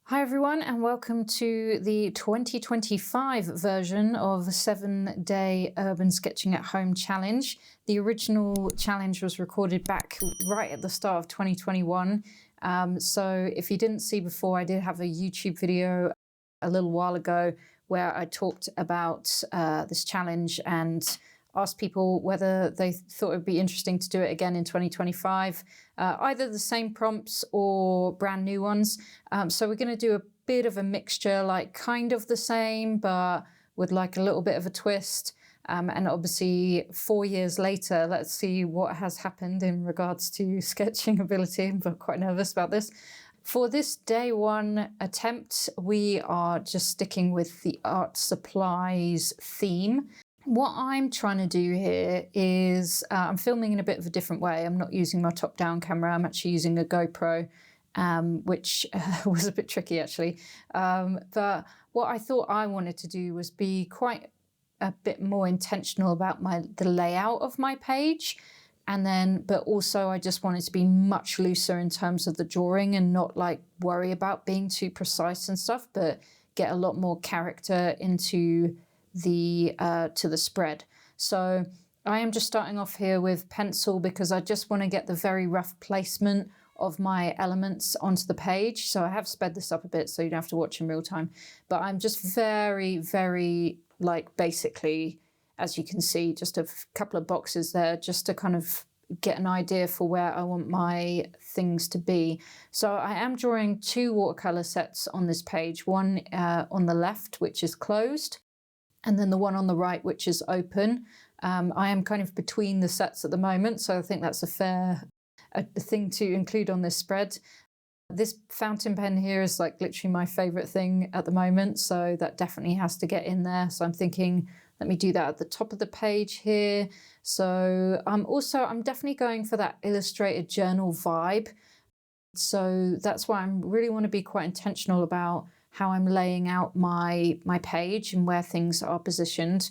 Hi everyone, and welcome to the 2025 version of the 7-Day Urban Sketching at Home Challenge. The original challenge was recorded back right at the start of 2021. So if you didn't see before, I did have a YouTube video a little while ago where I talked about this challenge and asked people whether they thought it would be interesting to do it again in 2025, either the same prompts or brand new ones. So we're going to do a bit of a mixture, like kind of the same, but with like a little bit of a twist. And obviously 4 years later, let's see what has happened in regards to sketching ability. I'm quite nervous about this. For this day one attempt, we are just sticking with the art supplies theme. What I'm trying to do here is I'm filming in a bit of a different way. I'm not using my top-down camera. I'm actually using a GoPro, which was a bit tricky actually. But what I thought I wanted to do was be quite a bit more intentional about the layout of my page. But also I just wanted to be much looser in terms of the drawing and not like worry about being too precise and stuff, but get a lot more character into the spread. So I am just starting off here with pencil because I just want to get the very rough placement of my elements onto the page. So I have sped this up a bit so you don't have to watch in real time, but I'm just very like basically, as you can see, just a couple of boxes there just to kind of get an idea for where I want my things to be. So I am drawing two watercolor sets on this page, one on the left, which is closed, and then the one on the right, which is open. I am kind of between the sets at the moment, so I think that's a fair thing to include on this spread. This fountain pen here is like literally my favorite thing at the moment, so that definitely has to get in there. So I'm thinking, let me do that at the top of the page here. So I'm definitely going for that illustrated journal vibe. So that's why I really want to be quite intentional about how I'm laying out my page and where things are positioned,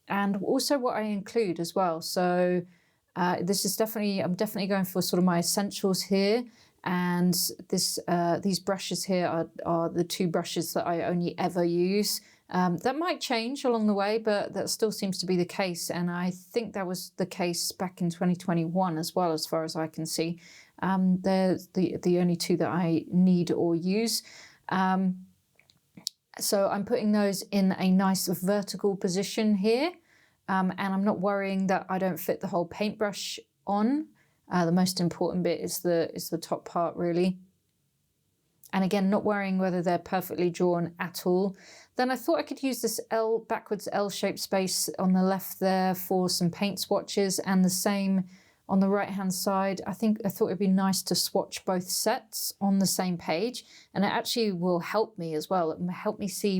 and also what I include as well. So I'm definitely going for sort of my essentials here, and these brushes here are the two brushes that I only ever use. That might change along the way, but that still seems to be the case, and I think that was the case back in 2021 as well, as far as I can see. They're the only two that I need or use. So I'm putting those in a nice vertical position here, and I'm not worrying that I don't fit the whole paintbrush on. The most important bit is the top part really. And again, not worrying whether they're perfectly drawn at all. Then I thought I could use this backwards L-shaped space on the left there for some paint swatches, and the same on the right-hand side. I thought it'd be nice to swatch both sets on the same page, and it actually will help me as well. It will help me see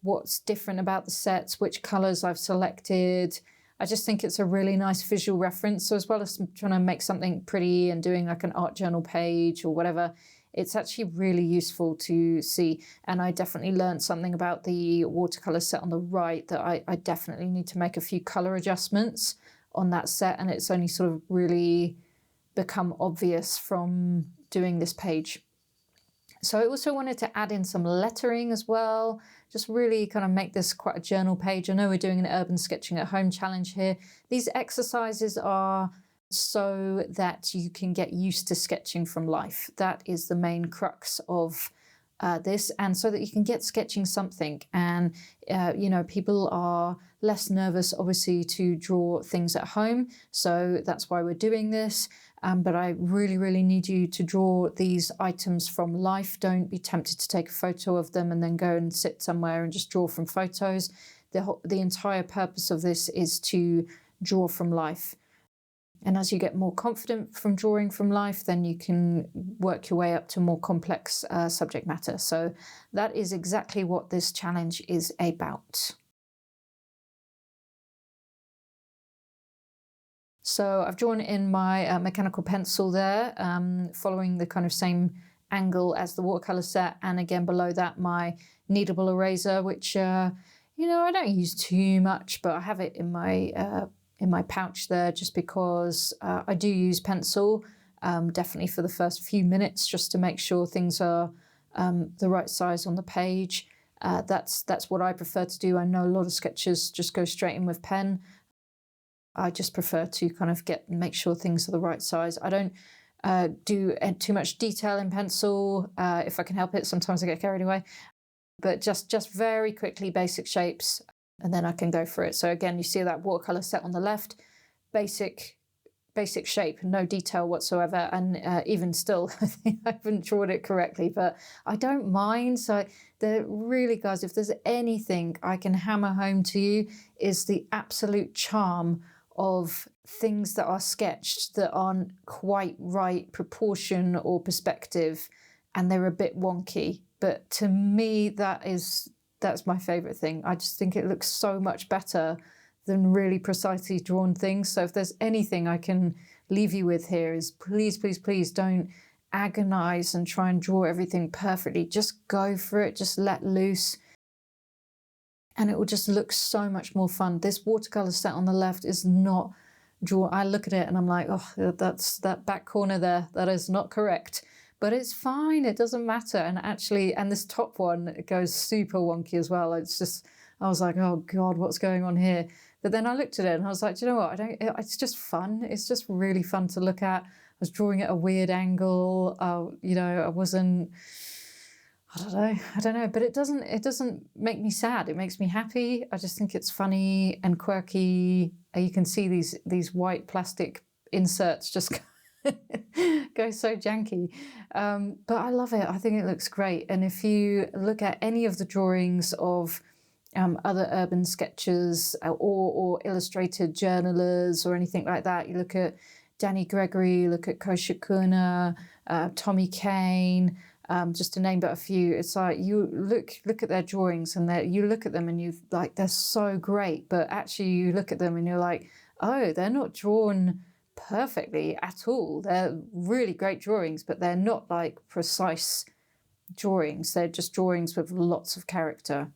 what's different about the sets, which colors I've selected. I just think it's a really nice visual reference. So as well as trying to make something pretty and doing like an art journal page or whatever, it's actually really useful to see. And I definitely learned something about the watercolor set on the right, that I definitely need to make a few color adjustments on that set, and it's only sort of really become obvious from doing this page. So I also wanted to add in some lettering as well, just really kind of make this quite a journal page. I know we're doing an urban sketching at home challenge here. These exercises are so that you can get used to sketching from life. That is the main crux of this, and so that you can get sketching something. And people are less nervous obviously to draw things at home, so that's why we're doing this. But I really need you to draw these items from life. Don't be tempted to take a photo of them and then go and sit somewhere and just draw from photos. The entire purpose of this is to draw from life. And as you get more confident from drawing from life, then you can work your way up to more complex subject matter. So that is exactly what this challenge is about. So I've drawn in my mechanical pencil there, following the kind of same angle as the watercolor set. And again, below that, my kneadable eraser, which, I don't use too much, but I have it in my pouch there just because I do use pencil, definitely for the first few minutes, just to make sure things are the right size on the page. That's what I prefer to do. I know a lot of sketches just go straight in with pen. I just prefer to kind of make sure things are the right size. I don't do too much detail in pencil if I can help it. Sometimes I get carried away, but just very quickly basic shapes, and then I can go for it. So again, you see that watercolor set on the left, basic shape, no detail whatsoever, and even still, I think I haven't drawn it correctly, but I don't mind. So really, guys, if there's anything I can hammer home to you, is the absolute charm of things that are sketched that aren't quite right proportion or perspective, and they're a bit wonky. But to me, that's my favorite thing. I just think it looks so much better than really precisely drawn things. So if there's anything I can leave you with here, is please, please, please don't agonize and try and draw everything perfectly. Just go for it, just let loose, and it will just look so much more fun. This watercolor set on the left is not drawn. I look at it and I'm like, oh, that's that back corner there, that is not correct. But it's fine, it doesn't matter. And actually, and this top one, it goes super wonky as well. It's just, I was like, oh God, what's going on here? But then I looked at it and I was like, do you know what? It's just fun. It's just really fun to look at. I was drawing at a weird angle. I wasn't, I don't know, but it doesn't make me sad. It makes me happy. I just think it's funny and quirky. You can see these white plastic inserts just go so janky. But I love it. I think it looks great. And if you look at any of the drawings of other urban sketchers or illustrated journalers or anything like that, you look at Danny Gregory, look at Kosha Kuna, Tommy Kane, just to name but a few. It's like you look at their drawings and you look at them and they're so great, but actually you look at them and you're like, oh, they're not drawn perfectly at all. They're really great drawings, but they're not like precise drawings. They're just drawings with lots of character.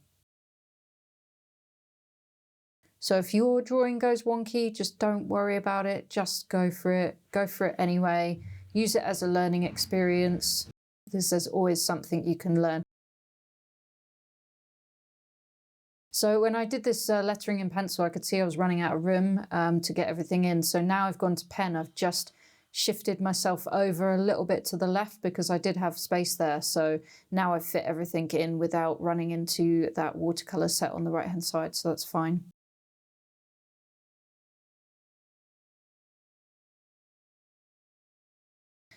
So if your drawing goes wonky, just don't worry about it. Just go for it. Go for it anyway. Use it as a learning experience. There's always something you can learn. So when I did this lettering in pencil, I could see I was running out of room to get everything in. So now I've gone to pen. I've just shifted myself over a little bit to the left because I did have space there. So now I've fit everything in without running into that watercolor set on the right-hand side. So that's fine.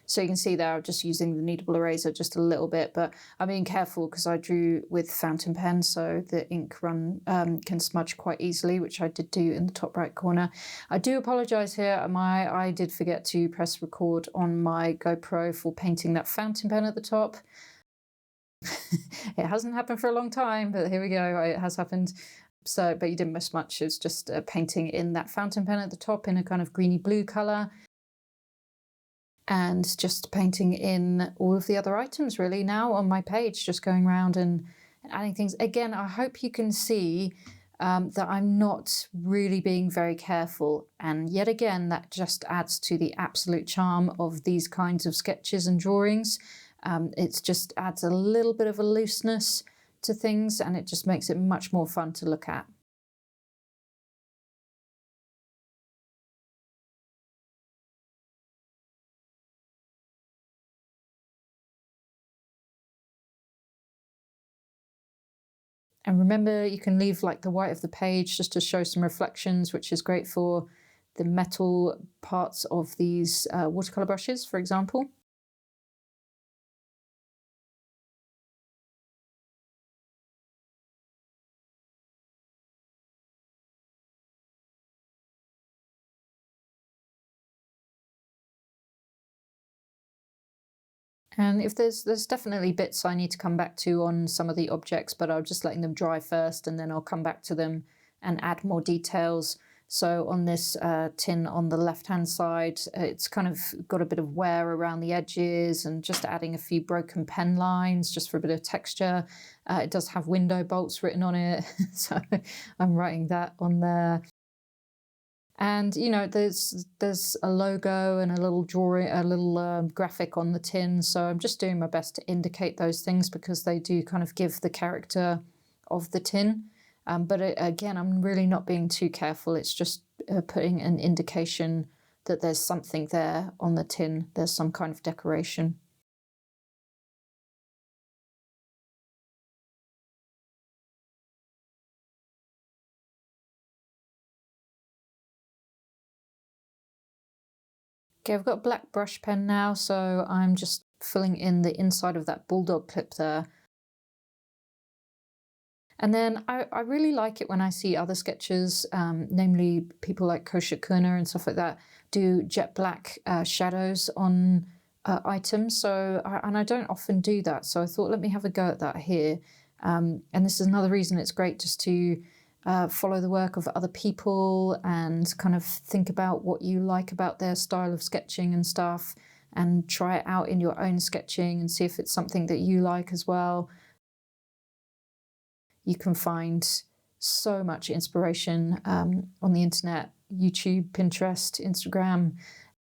So you can see there, I'm just using the kneadable eraser just a little bit, but I'm being careful because I drew with fountain pen, so the ink can smudge quite easily, which I did do in the top right corner. I do apologise here. I did forget to press record on my GoPro for painting that fountain pen at the top. It hasn't happened for a long time, but here we go. It has happened. So, but you didn't miss much. It's just painting in that fountain pen at the top in a kind of greeny blue colour. And just painting in all of the other items really now on my page, just going around and adding things. Again, I hope you can see that I'm not really being very careful. And yet again, that just adds to the absolute charm of these kinds of sketches and drawings. It just adds a little bit of a looseness to things, and it just makes it much more fun to look at. And remember, you can leave like the white of the page just to show some reflections, which is great for the metal parts of these watercolor brushes, for example. And if there's definitely bits I need to come back to on some of the objects, but I'm just letting them dry first and then I'll come back to them and add more details. So on this tin on the left-hand side, it's kind of got a bit of wear around the edges and just adding a few broken pen lines just for a bit of texture. It does have window bolts written on it, so I'm writing that on there. And you know, there's a logo and a little drawing, a little graphic on the tin. So I'm just doing my best to indicate those things because they do kind of give the character of the tin. But again, I'm really not being too careful. It's just putting an indication that there's something there on the tin. There's some kind of decoration. Okay, I've got a black brush pen now, so I'm just filling in the inside of that bulldog clip there. And then I really like it when I see other sketchers, namely people like Kosha Kuna and stuff like that, do jet black shadows on items. So, and I don't often do that. So I thought, let me have a go at that here. And this is another reason it's great just to follow the work of other people and kind of think about what you like about their style of sketching and stuff, and try it out in your own sketching and see if it's something that you like as well. You can find so much inspiration on the internet, YouTube, Pinterest, Instagram,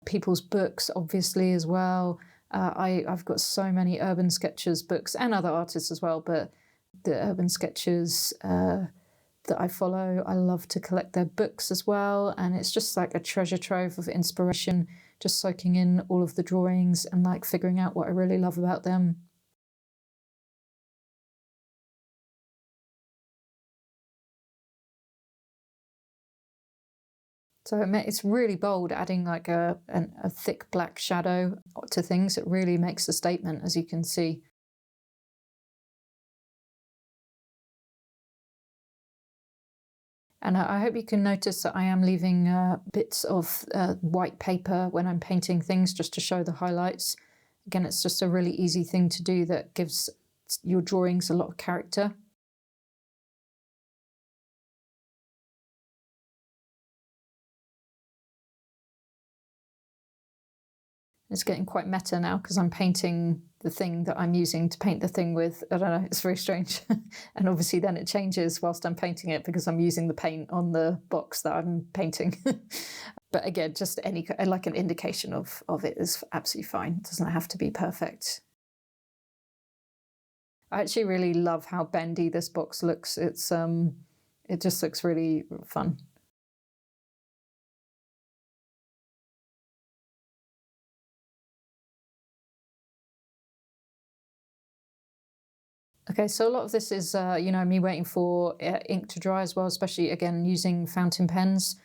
people's books, obviously, as well. I've got so many urban sketchers books and other artists as well, but the urban sketchers that I follow, I love to collect their books as well. And it's just like a treasure trove of inspiration, just soaking in all of the drawings and like figuring out what I really love about them. So it's really bold, adding like a thick black shadow to things. It really makes a statement, as you can see. And I hope you can notice that I am leaving bits of white paper when I'm painting things just to show the highlights. Again, it's just a really easy thing to do that gives your drawings a lot of character. It's getting quite meta now because I'm painting the thing that I'm using to paint the thing with. I don't know, it's very strange. And obviously then it changes whilst I'm painting it because I'm using the paint on the box that I'm painting. But again, just any, like an indication of it is absolutely fine. It doesn't have to be perfect. I actually really love how bendy this box looks. It just looks really fun. Okay, so a lot of this is, you know, me waiting for ink to dry as well, especially, again, using fountain pens.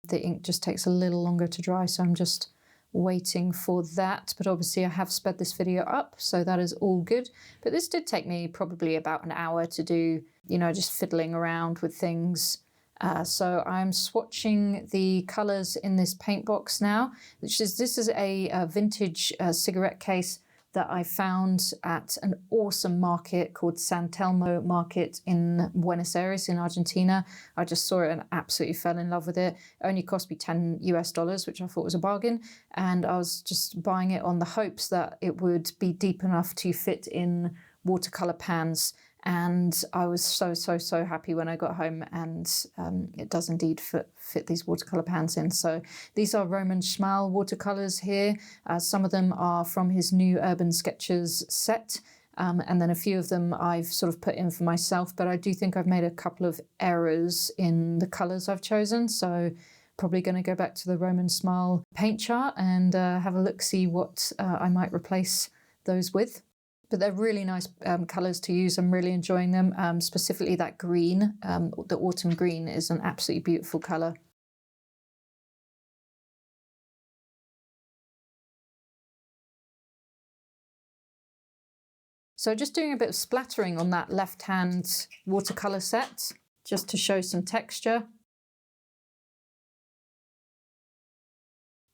The ink just takes a little longer to dry, so I'm just waiting for that. But obviously I have sped this video up, so that is all good. But this did take me probably about an hour to do, you know, just fiddling around with things. So I'm swatching the colours in this paint box now, this is a vintage cigarette case that I found at an awesome market called San Telmo Market in Buenos Aires in Argentina. I just saw it and absolutely fell in love with it. It only cost me $10 US, which I thought was a bargain. And I was just buying it on the hopes that it would be deep enough to fit in watercolor pans. And I was so happy when I got home, and it does indeed fit these watercolor pans in. So these are Roman Schmal watercolors here. Some of them are from his new Urban Sketches set, and then a few of them I've sort of put in for myself, but I do think I've made a couple of errors in the colors I've chosen. So probably going to go back to the Roman Schmal paint chart and have a look, see what I might replace those with. But they're really nice colours to use. I'm really enjoying them. Specifically that green, the autumn green is an absolutely beautiful colour. So just doing a bit of splattering on that left-hand watercolour set, just to show some texture.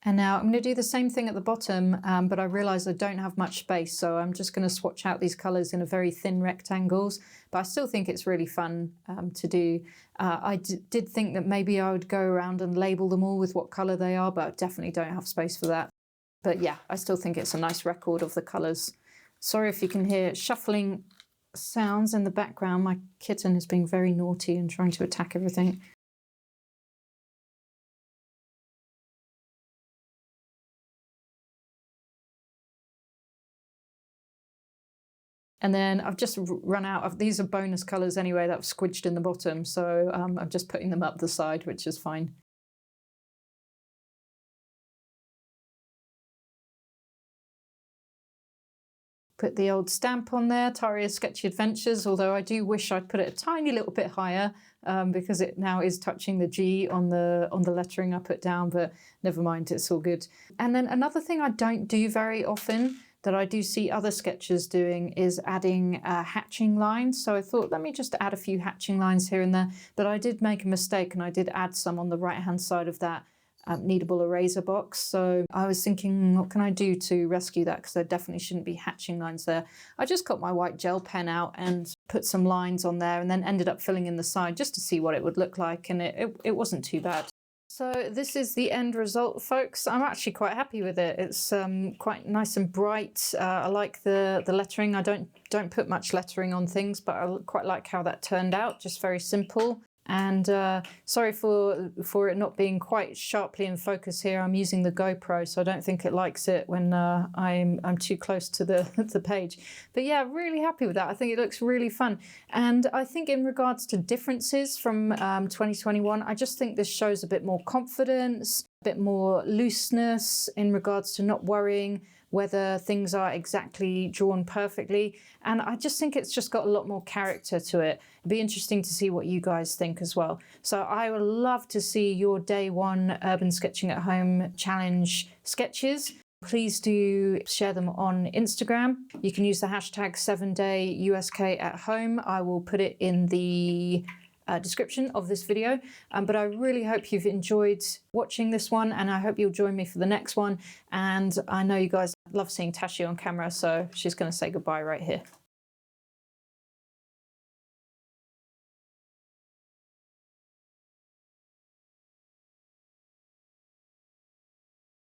And now I'm going to do the same thing at the bottom, but I realise I don't have much space, so I'm just going to swatch out these colours in a very thin rectangles, but I still think it's really fun to do. I did think that maybe I would go around and label them all with what colour they are, but I definitely don't have space for that. But yeah, I still think it's a nice record of the colours. Sorry if you can hear shuffling sounds in the background. My kitten is being very naughty and trying to attack everything. And then I've just run out of, these are bonus colours anyway that I've squidged in the bottom, so I'm just putting them up the side, which is fine. Put the old stamp on there, Taria's Sketchy Adventures, although I do wish I'd put it a tiny little bit higher because it now is touching the G on the lettering I put down, but never mind, it's all good. And then another thing I don't do very often that I do see other sketchers doing is adding hatching lines. So I thought, let me just add a few hatching lines here and there, but I did make a mistake and I did add some on the right-hand side of that kneadable eraser box. So I was thinking, what can I do to rescue that? Because there definitely shouldn't be hatching lines there. I just got my white gel pen out and put some lines on there and then ended up filling in the side just to see what it would look like, and it wasn't too bad. So this is the end result, folks. I'm actually quite happy with it. It's quite nice and bright. I like the lettering. I don't put much lettering on things, but I quite like how that turned out. Just very simple. And sorry for it not being quite sharply in focus here. I'm using the GoPro, so I don't think it likes it when I'm too close to the page. But yeah, really happy with that. I think it looks really fun. And I think in regards to differences from 2021, I just think this shows a bit more confidence, a bit more looseness in regards to not worrying whether things are exactly drawn perfectly. And I just think it's just got a lot more character to it. It'd be interesting to see what you guys think as well. So I would love to see your day one Urban Sketching at Home challenge sketches. Please do share them on Instagram. You can use the hashtag 7DayUSK@home. I will put it in the description of this video, but I really hope you've enjoyed watching this one, and I hope you'll join me for the next one. And I know you guys love seeing Tashi on camera, so she's going to say goodbye right here.